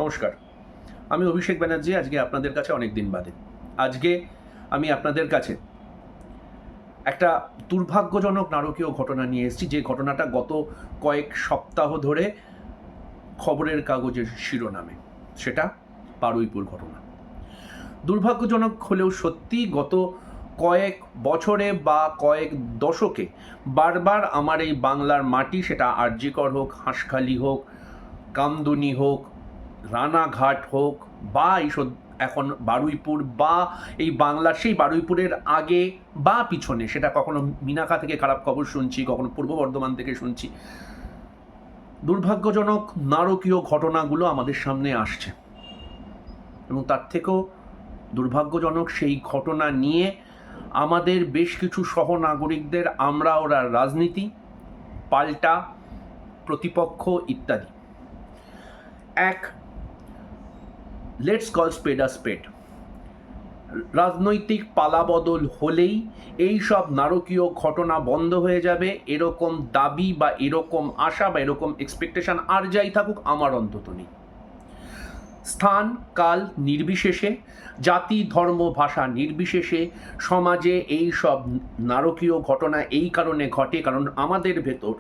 নমস্কার, আমি অভিষেক ব্যানার্জি। আজকে আপনাদের কাছে অনেক দিন বাদে আজকে আমি আপনাদের কাছে একটা দুর্ভাগ্যজনক নারকীয় ঘটনা নিয়ে এসেছি, যে ঘটনাটা গত কয়েক সপ্তাহ ধরে খবরের কাগজের শিরোনামে। সেটা বারুইপুর ঘটনা। দুর্ভাগ্যজনক হলেও সত্যি, গত কয়েক বছরে বা কয়েক দশকে বারবার আমার এই বাংলার মাটি, সেটা আরজিকর হোক, হাঁসখালি হোক, কামদুনি হোক, রানাঘাট হোক, বা এইসব এখন বারুইপুর, বা এই বাংলার সেই বারুইপুরের আগে বা পিছনে, সেটা কখনো মিনাখা থেকে খারাপ খবর শুনছি, কখনো পূর্ব বর্ধমান থেকে শুনছি, দুর্ভাগ্যজনক নারকীয় ঘটনাগুলো আমাদের সামনে আসছে। এবং তার থেকেও দুর্ভাগ্যজনক, সেই ঘটনা নিয়ে আমাদের বেশ কিছু সহনাগরিকদের আমরা ওরা রাজনীতি, পাল্টা প্রতিপক্ষ ইত্যাদি, এক লেটস কল স্পেড আ স্পেড, রাজনৈতিক পালাবদল হলেই এই সব নারকীয় ঘটনা বন্ধ হয়ে যাবে, এরকম দাবি বা এরকম আশা বা এরকম এক্সপেকটেশন আর যাই থাকুক আমার অন্তত নেই। স্থান কাল নির্বিশেষে, জাতি ধর্ম ভাষা নির্বিশেষে সমাজে এই সব নারকীয় ঘটনা এই কারণে ঘটে কারণ আমাদের ভেতর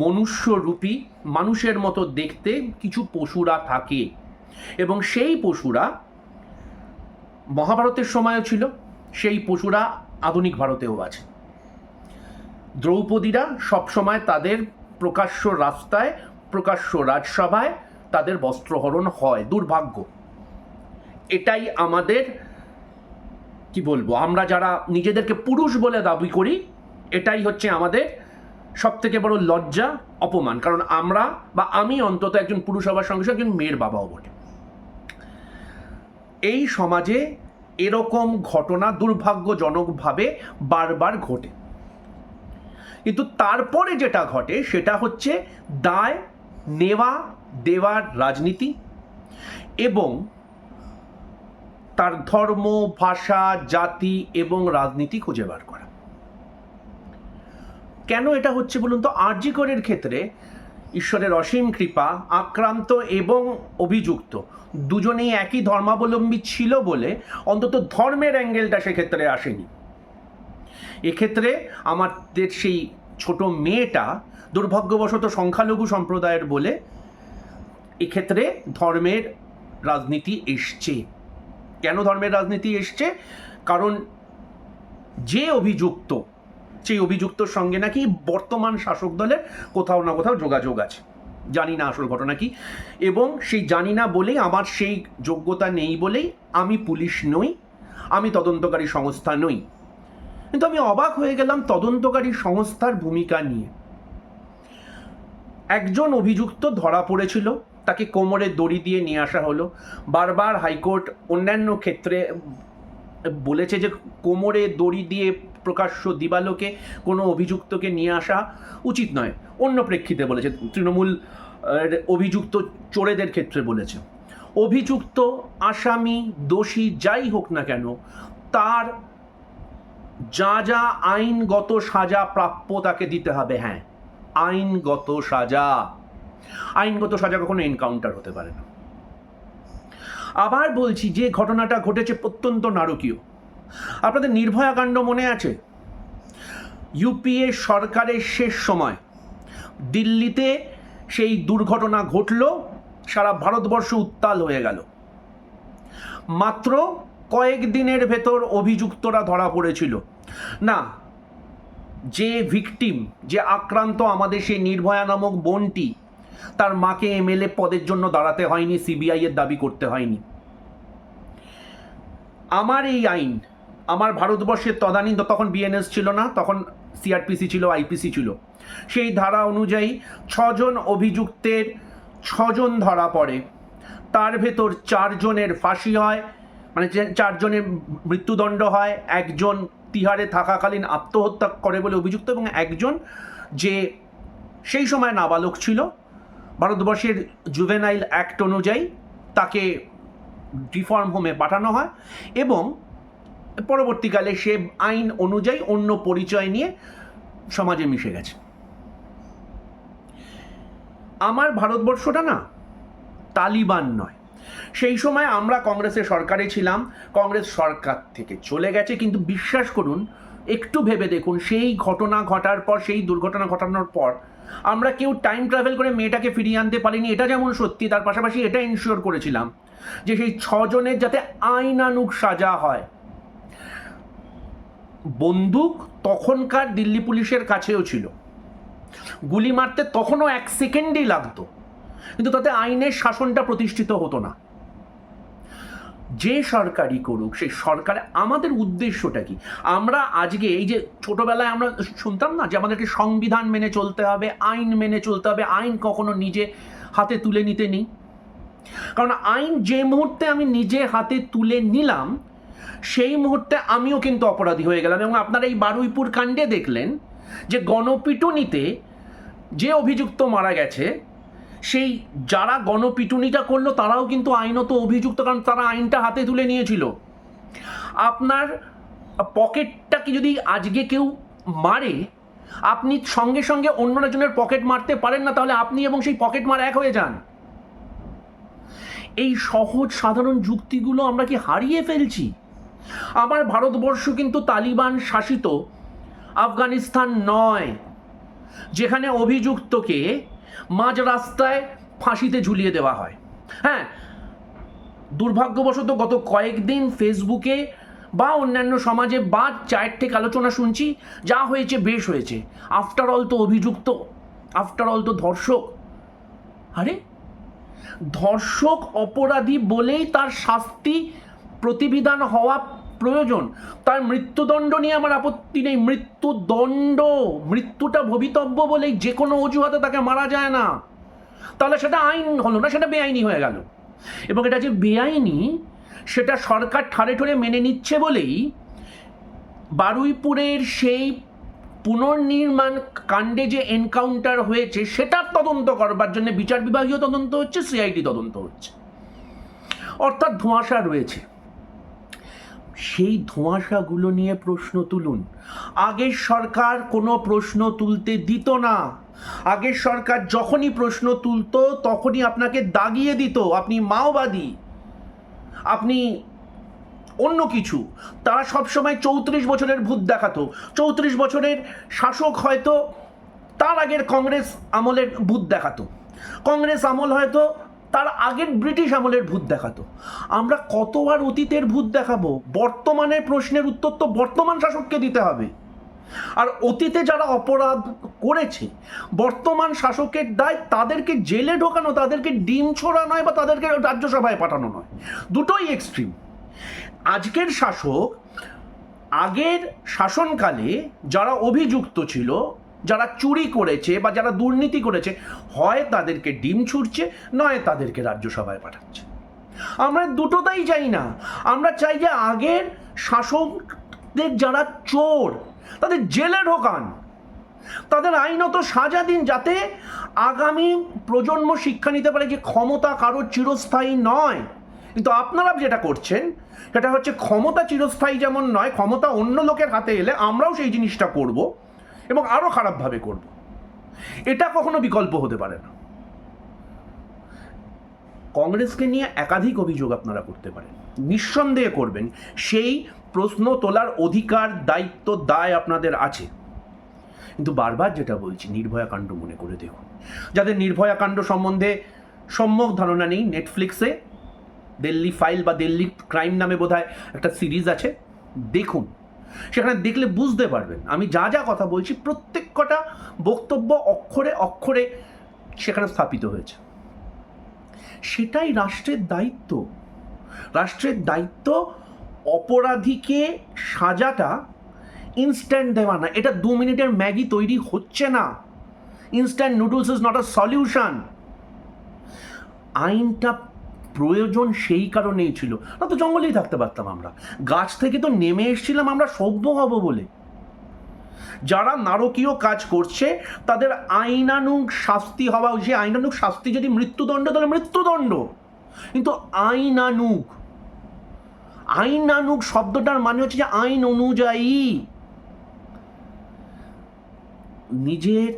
মনুষ্যরূপী, মানুষের মতো দেখতে কিছু পশুরা থাকে, এবং সেই পশুরা মহাভারতের সময়ও ছিল, সেই পশুরা আধুনিক ভারতেও আছে। দ্রৌপদীরা সবসময় তাদের প্রকাশ্য রাস্তায়, প্রকাশ্য রাজসভায় তাদের বস্ত্রহরণ হয়। দুর্ভাগ্য, এটাই আমাদের, কি বলবো, আমরা যারা নিজেদেরকে পুরুষ বলে দাবি করি, এটাই হচ্ছে আমাদের সব থেকে বড় লজ্জা, অপমান। কারণ আমরা, বা আমি অন্তত, একজন পুরুষ হবার সঙ্গে সঙ্গে একজন মেয়ের বাবাও বটে। এই সমাজে এরকম ঘটনা দুর্ভাগ্যজনকভাবে বারবার ঘটে, কিন্তু তারপরে যেটা ঘটে সেটা হচ্ছে দায় নেওয়া দেওয়ার রাজনীতি, এবং তার ধর্ম ভাষা জাতি এবং রাজনীতি খুঁজে বার করা। কেন এটা হচ্ছে বলুন তো? আরজি করের ক্ষেত্রে ঈশ্বরের অসীম কৃপা, আক্রান্ত এবং অভিযুক্ত দুজনেই একই ধর্মাবলম্বী ছিল বলে অন্তত ধর্মের অ্যাঙ্গেলটা সেক্ষেত্রে আসেনি। এক্ষেত্রে আমাদের সেই ছোট মেয়েটা দুর্ভাগ্যবশত সংখ্যালঘু সম্প্রদায়ের বলে এক্ষেত্রে ধর্মের রাজনীতি এসছে। কেন ধর্মের রাজনীতি এসছে? কারণ যে অভিযুক্ত, সেই অভিযুক্তর সঙ্গে নাকি বর্তমান শাসক দলের কোথাও না কোথাও যোগাযোগ আছে। জানি না আসল ঘটনা কি, এবং সেই জানি না বলেই, আমার সেই যোগ্যতা নেই বলেই আমি পুলিশ নই, আমি তদন্তকারী সংস্থা নই। কিন্তু আমি অবাক হয়ে গেলাম তদন্তকারী সংস্থার ভূমিকা নিয়ে। একজন অভিযুক্ত ধরা পড়েছিল, তাকে কোমরে দড়ি দিয়ে নিয়ে আসা হলো। বারবার হাইকোর্ট অন্যান্য ক্ষেত্রে বলেছে যে কোমরে দড়ি দিয়ে প্রকাশ্য দিবালোকে কোনো অভিযুক্তকে নিয়ে আসা উচিত নয়। অন্য প্রেক্ষিতে বলেছে, তৃণমূল অভিযুক্ত চোরেদের ক্ষেত্রে বলেছে। অভিযুক্ত, আসামি, দোষী যাই হোক না কেন, তার যা যা আইনগত সাজা প্রাপ্য তাকে দিতে হবে। হ্যাঁ, আইনগত সাজা। আইনগত সাজা কখনো এনকাউন্টার হতে পারে না। আবার বলছি, যে ঘটনাটা ঘটেছে অত্যন্ত নারকীয়। আপনাদের নির্ভয়া কাণ্ড মনে আছে? ইউপিএ সরকারের শেষ সময় দিল্লিতে সেই দুর্ঘটনা ঘটল, সারা ভারতবর্ষ উত্তাল হয়ে গেল। মাত্র কয়েক দিনের ভেতর অভিযুক্তরা ধরা পড়েছিল। না, যে ভিকটিম, যে আক্রান্ত, আমাদের সেই নির্ভয়া নামক বোনটি, তার মাকে এমএলএ পদের জন্য দাঁড়াতে হয়নি, সিবিআই এর দাবি করতে হয়নি। আমার এই আইন, আমার ভারতবর্ষের তদানীন, তখন বিএনএস ছিল না, তখন সিআরপিসি ছিল, আইপিসি ছিল, সেই ধারা অনুযায়ী 6 জন অভিযুক্তের 6 জন ধরা পড়ে। তার ভেতর 4 জনের ফাঁসি হয়, মানে 4 জনের মৃত্যুদণ্ড হয়। একজন তিহারে থাকাকালীন আত্মহত্যা করে বলে অভিযুক্ত, এবং একজন যে সেই সময় নাবালক ছিল, ভারতবর্ষের জুভেনাইল অ্যাক্ট অনুযায়ী তাকে রিফর্ম হোমে পাঠানো হয়, এবং পরবর্তীকালে সে আইন অনুযায়ী অন্য পরিচয় নিয়ে সমাজে মিশে গেছে। আমার ভারতবর্ষটা না তালিবান নয়। সেই সময় আমরা কংগ্রেসের সরকারে ছিলাম, কংগ্রেস সরকার থেকে চলে গেছে, কিন্তু বিশ্বাস করুন, একটু ভেবে দেখুন, সেই ঘটনা ঘটার পর, সেই দুর্ঘটনা ঘটানোর পর আমরা কেউ টাইম ট্রাভেল করে মেয়েটাকে ফিরিয়ে আনতে পারিনি, এটা যেমন সত্যি, তার পাশাপাশি এটা ইনশিওর করেছিলাম যে সেই 6 জনের যাতে আইনানুগ সাজা হয়। বন্দুক তখনকার দিল্লি পুলিশের কাছেও ছিল, গুলি মারতে তখনও 1 সেকেন্ডই লাগতো, কিন্তু তাতে আইনের শাসনটা প্রতিষ্ঠিত হতো না। যে সরকারই করুক, সেই সরকারে আমাদের উদ্দেশ্যটা কি? আমরা আজকে এই যে ছোটবেলায় আমরা শুনতাম না যে আমাদেরকে সংবিধান মেনে চলতে হবে, আইন মেনে চলতে হবে, আইন কখনো নিজে হাতে তুলে নিতে নেই। কারণ আইন যে মুহূর্তে আমি নিজে হাতে তুলে নিলাম, সেই মুহূর্তে আমিও কিন্তু অপরাধী হয়ে গেলাম। এবং আপনারা এই বারুইপুর কাণ্ডে দেখলেন যে গণপিটুনিতে যে অভিযুক্ত মারা গেছে, সেই যারা গণপিটুনিটা করলো তারাও কিন্তু আইনত অভিযুক্ত, কারণ তারা আইনটা হাতে তুলে নিয়েছিল। আপনার পকেটটাকে যদি আজকে কেউ মারে, আপনি সঙ্গে সঙ্গে অন্য একজনের পকেট মারতে পারেন না, তাহলে আপনি এবং সেই পকেট মার এক হয়ে যান। এই সহজ সাধারণ যুক্তিগুলো আমরা কি হারিয়ে ফেলছি? আমার ভারতবর্ষ কিন্তু তালিবান শাসিত আফগানিস্তান নয়, যেখানে অভিযুক্তকে মাঝ রাস্তায় ফাঁসিতে ঝুলিয়ে দেওয়া হয়। হ্যাঁ, দুর্ভাগ্যবশত গত কয়েকদিন ফেসবুকে বা অন্যান্য সমাজে বা চায়ের থেকে আলোচনা শুনছি, যা হয়েছে বেশ হয়েছে, আফটার অল তো অভিযুক্ত, আফটার অল তো ধর্ষক। আরে ধর্ষক অপরাধী বলেই তার শাস্তি প্রতিবিধান হওয়া প্রয়োজন। তার মৃত্যুদণ্ড নিয়ে আমার আপত্তি নেই, মৃত্যুটা ভবিতব্য বলেই যে কোনো অজুহাতে তাকে মারা যায় না, তাহলে সেটা আইন হলো না, সেটা বেআইনি হয়ে গেল। এবং এটা যে বেআইনি সেটা সরকার ঠাড়ে ঠোড়ে মেনে নিচ্ছে বলেই বারুইপুরের সেই পুনর্নির্মাণ কাণ্ডে যে এনকাউন্টার হয়েছে সেটার তদন্ত করবার জন্য বিচার বিভাগীয় তদন্ত হচ্ছে, সিআইডি তদন্ত হচ্ছে, অর্থাৎ ধোঁয়াশা রয়েছে। সেই ধোঁয়াশাগুলো নিয়ে প্রশ্ন তুলুন। আগের সরকার কোনো প্রশ্ন তুলতে দিত না। আগের সরকার যখনই প্রশ্ন তুলতো তখনই আপনাকে দাগিয়ে দিত, আপনি মাওবাদী, আপনি অন্য কিছু। তারা সবসময় 34 বছরের ভূত দেখাতো। 34 বছরের শাসক হয়তো তার আগের কংগ্রেস আমলের ভূত দেখাতো, কংগ্রেস আমল হয়তো তার আগের ব্রিটিশ আমলের ভূত দেখাতো। আমরা কত আর অতীতের ভূত দেখাবো? বর্তমানের প্রশ্নের উত্তর তো বর্তমান শাসককে দিতে হবে। আর অতীতে যারা অপরাধ করেছে, বর্তমান শাসকের দায় তাদেরকে জেলে ঢোকানো, তাদেরকে ডিম ছোড়া নয়, বা তাদেরকে রাজ্যসভায় পাঠানো নয়। দুটোই এক্সট্রিম। আজকের শাসক আগের শাসনকালে যারা অভিযুক্ত ছিল, যারা চুরি করেছে বা যারা দুর্নীতি করেছে, হয় তাদেরকে ডিম ছুড়ছে, নয় তাদেরকে রাজ্যসভায় পাঠাচ্ছে। আমরা দুটোটাই চাই না। আমরা চাই যে আগের শাসকদের যারা চোর তাদের জেলে ঢোকান, তাদের আইনত সাজা দিন, যাতে আগামী প্রজন্ম শিক্ষা নিতে পারে যে ক্ষমতা কারোর চিরস্থায়ী নয়। কিন্তু আপনারা যেটা করছেন সেটা হচ্ছে ক্ষমতা চিরস্থায়ী যেমন নয়, ক্ষমতা অন্য লোকের হাতে এলে আমরাও সেই জিনিসটা করব এবং আরও খারাপভাবে করব। এটা কখনো বিকল্প হতে পারে না। কংগ্রেসকে নিয়ে একাধিক অভিযোগ আপনারা করতে পারেন, নিঃসন্দেহে করবেন, সেই প্রশ্ন তোলার অধিকার, দায়িত্ব, দায় আপনাদের আছে। কিন্তু বারবার যেটা বলছি, নির্ভয়া কাণ্ড মনে করে দেখুন। যাদের নির্ভয়া কাণ্ড সম্বন্ধে সম্যক ধারণা নেই, নেটফ্লিক্সে দিল্লি ফাইল বা দিল্লি ক্রাইম নামে বোধহয় একটা সিরিজ আছে, দেখুন। সেখানে দেখলে বুঝতে পারবেন আমি যা যা কথা বলছি প্রত্যেক কটা বক্তব্য অক্ষরে অক্ষরে সেখানে স্থাপিত হয়েছে। সেটাই রাষ্ট্রের দায়িত্ব। রাষ্ট্রের দায়িত্ব অপরাধীকে সাজাটা ইনস্ট্যান্ট দেওয়া না। এটা 2 মিনিটের ম্যাগি তৈরি হচ্ছে না। Instant noodles is not a solution. আইনটা প্রয়োজন সেই কারণেই ছিল, না তো জঙ্গলেই থাকতে পারতাম আমরা। গাছ থেকে তো নেমে এসেছিলাম আমরা সভ্য হব বলে। যারা নারকীয় কাজ করছে তাদের আইনানুগ শাস্তি হওয়া উচিত। আইনানুগ শাস্তি যদি মৃত্যুদণ্ড, তাহলে মৃত্যুদণ্ড। কিন্তু আইনানুগ, আইনানুগ শব্দটার মানে হচ্ছে যে আইন অনুযায়ী। নিজের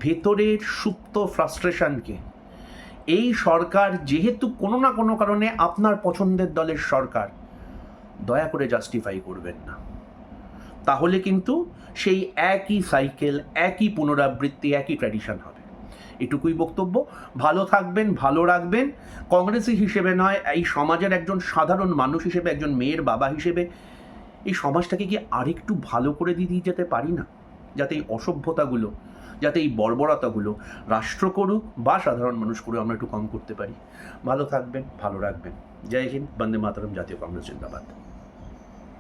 ভেতরের সুপ্ত ফ্রাস্ট্রেশনকে এই সরকার যেহেতু কোনো না কোনো কারণে আপনার পছন্দের দলের সরকার, দয়া করে জাস্টিফাই করবেন না, তাহলে কিন্তু সেই একই সাইকেল, একই পুনরাবৃত্তি, একই ট্র্যাডিশন হবে। এটুকুই বক্তব্য। ভালো থাকবেন, ভালো রাখবেন। কংগ্রেসি হিসেবে নয়, এই সমাজের একজন সাধারণ মানুষ হিসেবে, একজন মেয়ের বাবা হিসেবে এই সমাজটাকে কি আরেকটু ভালো করে দিয়ে যেতে পারি না? যাতে এই অসভ্যতাগুলো, যাতে এই বর্বরতাগুলো রাষ্ট্র করুক বা সাধারণ মানুষ করুক, আমরা একটু কম করতে পারি। ভালো থাকবেন, ভালো রাখবেন। জয় হিন্দ, বন্দে মাতরম, জাতীয় কংগ্রেস জিন্দাবাদ।